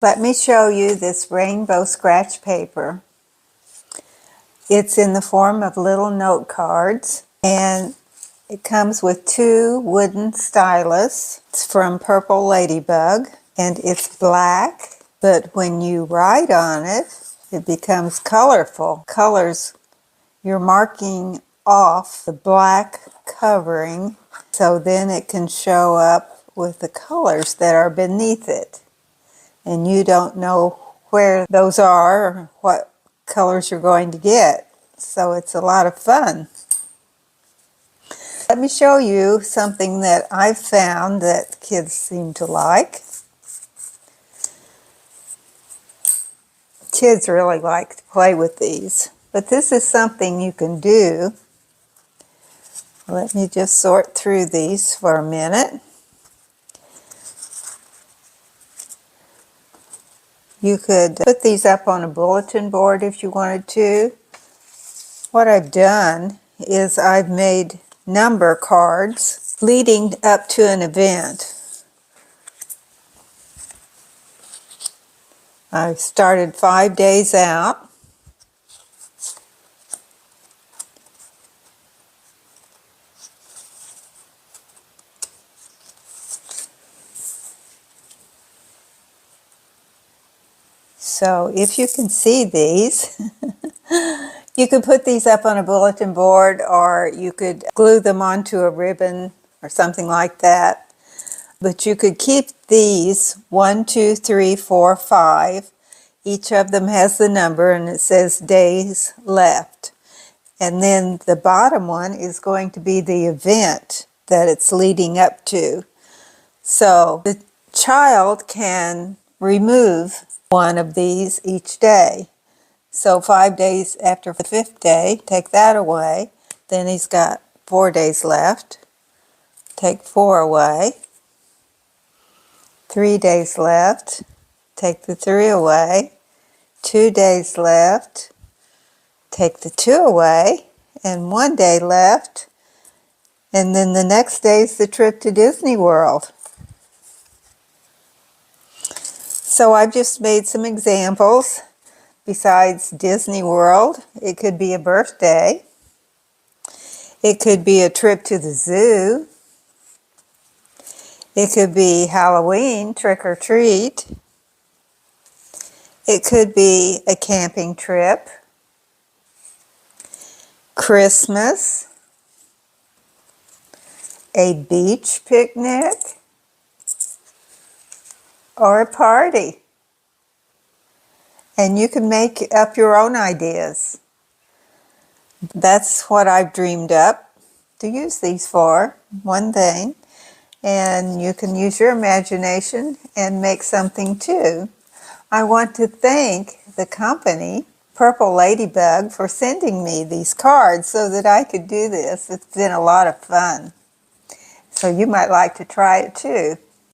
Let me show you this rainbow scratch paper. It's in the form of little note cards, and it comes with 2 wooden stylus. It's from Purple Ladybug, and it's black, but when you write on it, it becomes colorful. Colors, you're marking off the black covering, so then it can show up with the colors that are beneath it. And you don't know where those are or what colors you're going to get. So it's a lot of fun. Let me show you something that I've found that kids seem to like. Kids really like to play with these, but this is something you can do. Let me just sort through these for a minute. You could put these up on a bulletin board if you wanted to. What I've done is I've made number cards leading up to an event. I've started 5 days out. So if you can see these, you could put these up on a bulletin board, or you could glue them onto a ribbon or something like that. But you could keep these 1, 2, 3, 4, 5. Each of them has the number and it says days left. And then the bottom one is going to be the event that it's leading up to. So the child can remove one of these each day. So 5 days after the 5th day, take that away. Then he's got 4 days left. Take 4 away. 3 days left. Take the 3 away. 2 days left. Take the 2 away. And 1 day left. And then the next day is the trip to Disney World. So I've just made some examples. Besides Disney World, it could be a birthday. It could be a trip to the zoo. It could be Halloween, trick or treat. It could be a camping trip. Christmas. A beach picnic. Or a party. And you can make up your own ideas. That's what I've dreamed up to use these for, one thing. And you can use your imagination and make something too. I want to thank the company, Purple Ladybug, for sending me these cards so that I could do this. It's been a lot of fun. So you might like to try it too.